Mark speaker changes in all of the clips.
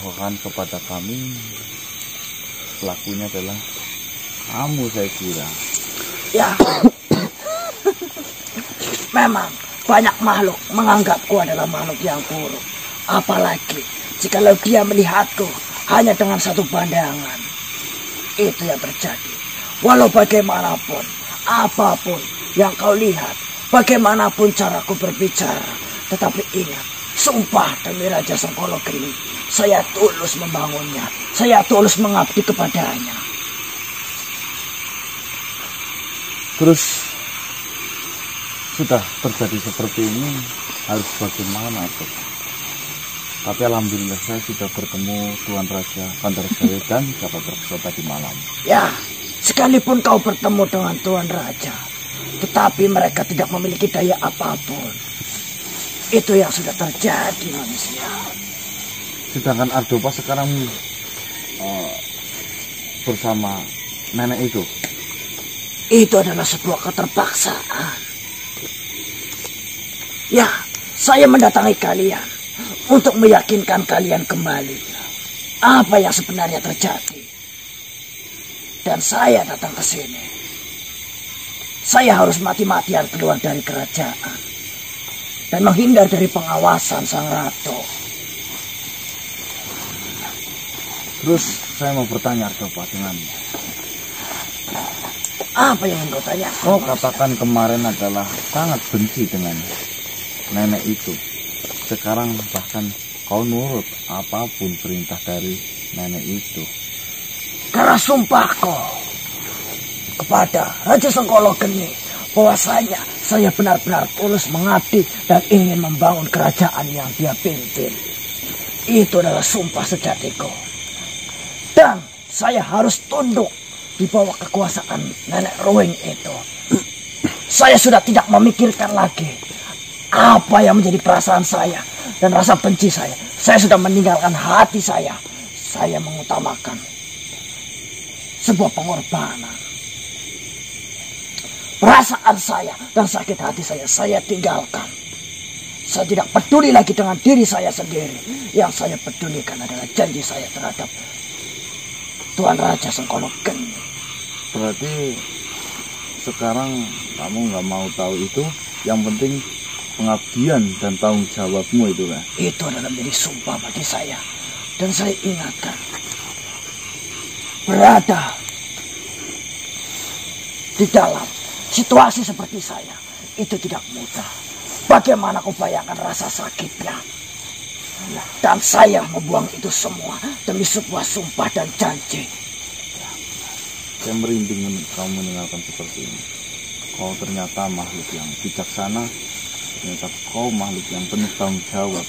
Speaker 1: lakukan kepada kami, pelakunya adalah kamu, saya kira.
Speaker 2: Ya, memang banyak makhluk menganggapku adalah makhluk yang buruk. Apalagi jikalau dia melihatku hanya dengan satu pandangan. Itu yang terjadi. Walau bagaimanapun, apapun yang kau lihat, bagaimanapun caraku berbicara, tetapi ingat, sumpah demi Raja Sengkolo Geni, saya tulus membangunnya, saya tulus mengabdi kepadanya.
Speaker 1: Terus sudah terjadi seperti ini, harus bagaimana tuh? Tapi alhamdulillah saya sudah bertemu Tuan Raja Kandarsjaya dan Jaka Berksa tadi malam.
Speaker 2: Ya, sekalipun kau bertemu dengan Tuan Raja, tetapi mereka tidak memiliki daya apapun. Itu yang sudah terjadi, manusia.
Speaker 1: Sedangkan Ardopa sekarang bersama nenek itu.
Speaker 2: Itu adalah sebuah keterpaksaan. Ya, saya mendatangi kalian untuk meyakinkan kalian kembali apa yang sebenarnya terjadi. Dan saya datang ke sini. Saya harus mati-matian keluar dari kerajaan dan menghindar dari pengawasan Sang Ratu.
Speaker 1: Terus saya mau bertanya Ardopa denganmu.
Speaker 2: Apa yang engkau tanya?
Speaker 1: Kau katakan kemarin adalah sangat benci dengan nenek itu. Sekarang bahkan kau nurut apapun perintah dari nenek itu.
Speaker 2: Karena sumpahku kepada Raja Sengkolo Geni bahwasanya saya benar-benar tulus mengabdi dan ingin membangun kerajaan yang dia pimpin. Itu adalah sumpah sejatiku. Dan saya harus tunduk di bawah kekuasaan nenek Ruwing itu. Saya sudah tidak memikirkan lagi apa yang menjadi perasaan saya dan rasa benci saya. Saya sudah meninggalkan hati saya. Saya mengutamakan sebuah pengorbanan. Perasaan saya dan sakit hati saya tinggalkan. Saya tidak peduli lagi dengan diri saya sendiri. Yang saya pedulikan adalah janji saya terhadap Tuan Raja Sengkolo Geni.
Speaker 1: Berarti sekarang kamu nggak mau tahu itu. Yang penting pengabdian dan tanggung jawabmu itu kan.
Speaker 2: Itu adalah menjadi sumpah bagi saya. Dan saya ingatkan, berada di dalam situasi seperti saya itu tidak mudah. Bagaimana kau bayangkan rasa sakitnya? Dan saya membuang itu semua demi sebuah sumpah dan janji.
Speaker 1: Saya merinding kamu mendengarkan seperti ini. Kau ternyata makhluk yang bijaksana. Ternyata kau makhluk yang penuh tanggung jawab.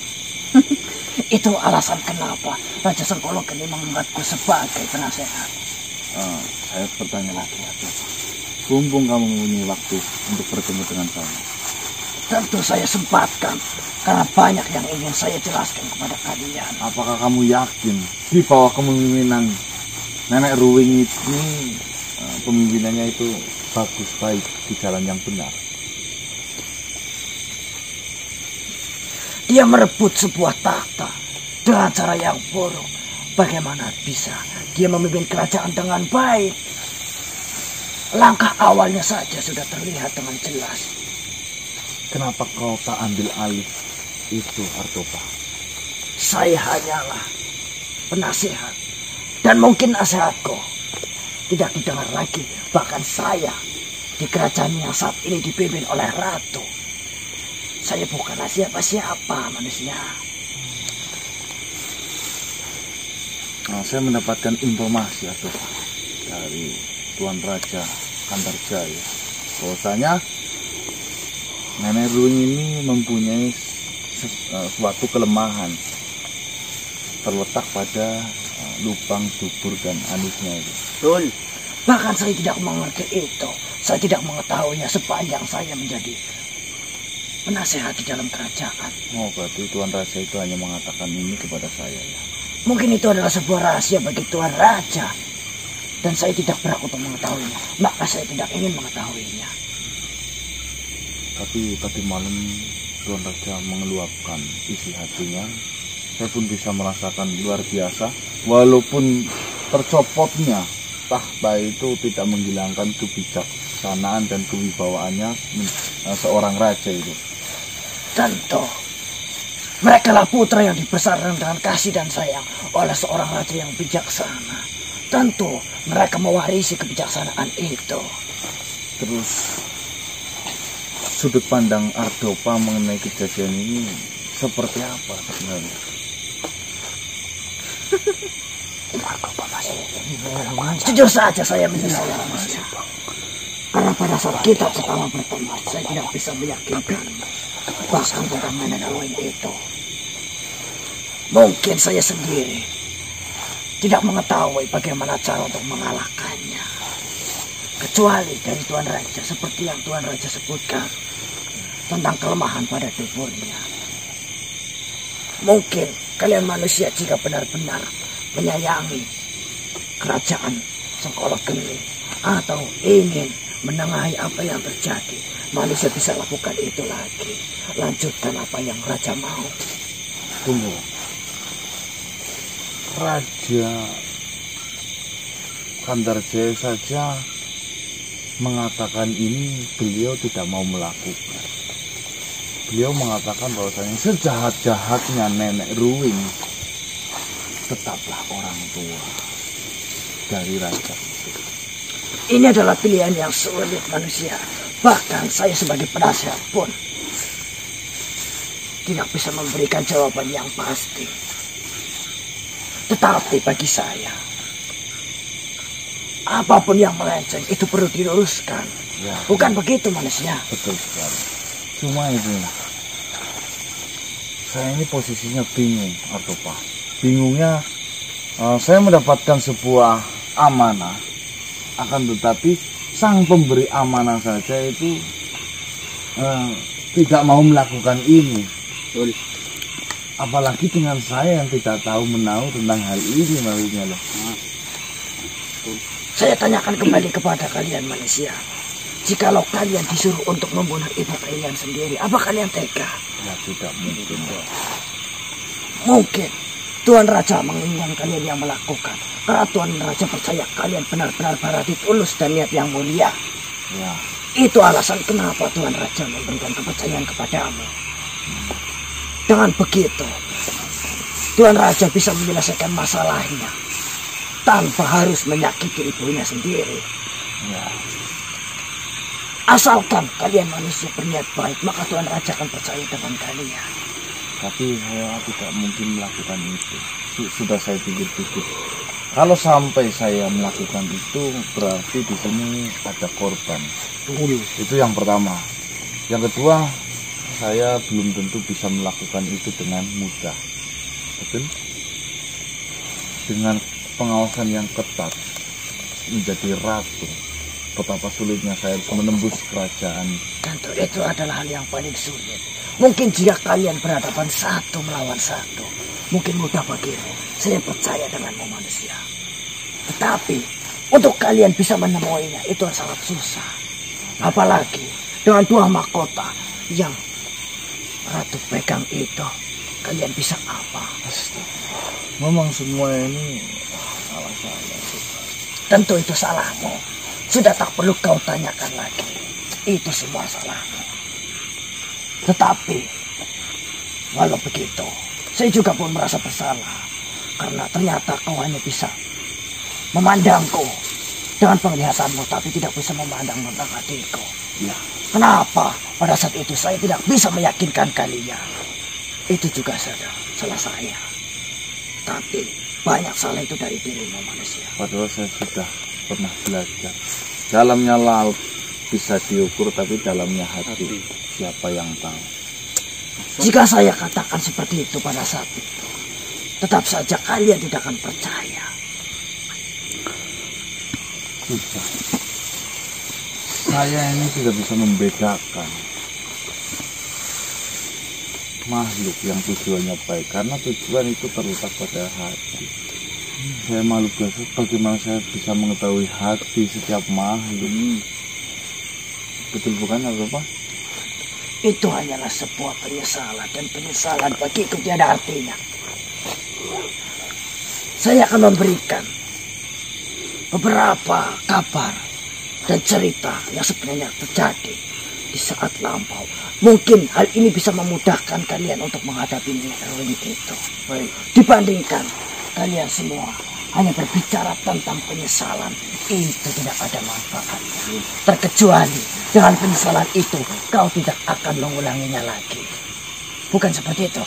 Speaker 2: Itu alasan kenapa Raja Sengkolo Geni menganggapku sebagai penasehat.
Speaker 1: Saya bertanya lagi, mumpung kamu mempunyai waktu untuk bertemu dengan saya.
Speaker 2: Tentu saya sempatkan, karena banyak yang ingin saya jelaskan kepada kalian.
Speaker 1: Apakah kamu yakin di bawah kepemimpinan nenek Ruwing ini, pemimpinannya itu bagus, baik, di jalan yang benar?
Speaker 2: Dia merebut sebuah tahta dengan cara yang buruk. Bagaimana bisa dia memimpin kerajaan dengan baik? Langkah awalnya saja sudah terlihat dengan jelas.
Speaker 1: Kenapa kau tak ambil alih itu, Ardopa?
Speaker 2: Saya hanyalah penasihat. Dan mungkin nasihatku tidak didengar lagi. Bahkan saya di kerajaan yang saat ini dipimpin oleh Ratu. Saya bukanlah siapa-siapa manusia.
Speaker 1: Saya mendapatkan informasi dari Tuan Raja Kandarsjaya bahwasanya nenek Ruwing ini mempunyai suatu kelemahan terletak pada lubang dubur dan anusnya itu.
Speaker 2: Betul. Bahkan saya tidak mengerti itu. Saya tidak mengetahuinya sepanjang saya menjadi penasehat di dalam kerajaan.
Speaker 1: Oh, berarti Tuan Raja itu hanya mengatakan ini kepada saya ya?
Speaker 2: Mungkin itu adalah sebuah rahasia bagi Tuan Raja. Dan saya tidak berhak untuk mengetahuinya. Maka saya tidak ingin mengetahuinya.
Speaker 1: Tapi tadi malam Tuan Raja mengeluapkan isi hatinya saya pun bisa merasakan luar biasa. Walaupun tercopotnya tahta itu tidak menghilangkan kebijaksanaan dan kewibawaannya seorang raja itu.
Speaker 2: Tentu, mereka lah putra yang dibesarkan dengan kasih dan sayang oleh seorang raja yang bijaksana. Tentu mereka mewarisi kebijaksanaan itu.
Speaker 1: Terus sudut pandang Ardopa mengenai kejadian ini seperti apa sebenarnya?
Speaker 2: Ardopa masih jujur saja saya menyesal manusia. Karena pada saat kita pertama bertemu, saya tidak bisa meyakinkan bahkan tentang nenek Ruin itu. Mungkin saya sendiri tidak mengetahui bagaimana cara untuk mengalahkannya. Kecuali dari Tuan Raja seperti yang Tuan Raja sebutkan tentang kelemahan pada tubuhnya. Mungkin kalian manusia jika benar-benar menyayangi kerajaan Sengkolok Geni atau ingin menengahi apa yang terjadi, manusia bisa lakukan itu lagi. Lanjutkan apa yang Raja mau.
Speaker 1: Tunggu. Raja Kandarjaya saja mengatakan ini beliau tidak mau melakukan. Beliau mengatakan bahwasanya sejahat-jahatnya nenek Ruin tetaplah orang tua dari raja.
Speaker 2: Ini adalah pilihan yang sulit manusia. Bahkan saya sebagai penasehat pun tidak bisa memberikan jawaban yang pasti. Tetapi bagi saya, apapun yang melenceng itu perlu diluruskan.
Speaker 1: Ya,
Speaker 2: bukan begitu manusia?
Speaker 1: Betul sekali. Cuma itu, saya ini posisinya bingung, Ardopa. Bingungnya, saya mendapatkan sebuah amanah, akan tetapi sang pemberi amanah saja itu tidak mau melakukan ini. Apalagi dengan saya yang tidak tahu menahu tentang hal ini, maksudnya loh.
Speaker 2: Saya tanyakan kembali kepada kalian manusia. Jikalau kalian disuruh untuk membunuh ibu kalian sendiri, apa kalian tega?
Speaker 1: Ya tidak mungkin.
Speaker 2: Mungkin Tuan Raja menginginkan kalian yang melakukan. Karena Tuan Raja percaya kalian benar-benar berhati tulus dan niat yang mulia.
Speaker 1: Ya.
Speaker 2: Itu alasan kenapa Tuan Raja memberikan kepercayaan kepadamu. Dengan begitu, Tuan Raja bisa menyelesaikan masalahnya tanpa harus menyakiti ibunya sendiri.
Speaker 1: Ya.
Speaker 2: Asalkan kalian manusia berniat baik, maka Tuan Raja akan percaya dengan kalian.
Speaker 1: Tapi saya tidak mungkin melakukan itu. Sudah saya pikir-pikir. Kalau sampai saya melakukan itu, berarti di sini ada korban. Itu yang pertama. Yang kedua, saya belum tentu bisa melakukan itu dengan mudah. Betul? Dengan pengawasan yang ketat, menjadi ratu. Betapa sulitnya saya harus menembus kerajaan.
Speaker 2: Tentu itu adalah hal yang paling sulit. Mungkin jika kalian berhadapan satu melawan satu, mungkin mudah bagimu. Saya percaya denganmu manusia. Tetapi untuk kalian bisa menemuinya itu sangat susah. Apalagi dengan dua mahkota yang Ratu pegang itu, kalian bisa apa?
Speaker 1: Memang semua ini salah saya.
Speaker 2: Tentu itu salahmu. Sudah tak perlu kau tanyakan lagi. Itu semua salahmu. Tetapi walau begitu, saya juga pun merasa bersalah. Karena ternyata kau hanya bisa memandangku dengan penglihatanmu, tapi tidak bisa memandang tentang hatiku.
Speaker 1: Ya.
Speaker 2: Kenapa pada saat itu saya tidak bisa meyakinkan kalian? Itu juga salah saya. Tapi banyak salah itu dari dirimu manusia.
Speaker 1: Padahal saya sudah pernah belajar. Dalamnya laut bisa diukur, tapi dalamnya hati siapa yang tahu.
Speaker 2: Jika saya katakan seperti itu pada saat itu, tetap saja kalian tidak akan percaya.
Speaker 1: Susah. Saya ini tidak bisa membedakan makhluk yang tujuannya baik, karena tujuan itu terletak pada hati. Saya malu biasa, bagaimana saya bisa mengetahui hati setiap makhluk? Betul bukan, apa?
Speaker 2: Itu hanyalah sebuah penyesalan, dan penyesalan bagiku tiada artinya. saya akan memberikan beberapa kabar dan cerita yang sebenarnya terjadi di saat lampau. Mungkin hal ini bisa memudahkan kalian untuk menghadapi Nyai itu.
Speaker 1: Baik.
Speaker 2: Dibandingkan kalian semua hanya berbicara tentang penyesalan, itu tidak ada manfaatnya. Terkecuali dengan penyesalan itu kau tidak akan mengulanginya lagi. Bukan seperti itu?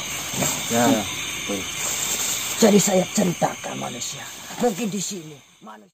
Speaker 1: Ya.
Speaker 2: Jadi saya ceritakan manusia. Mungkin di sini manusia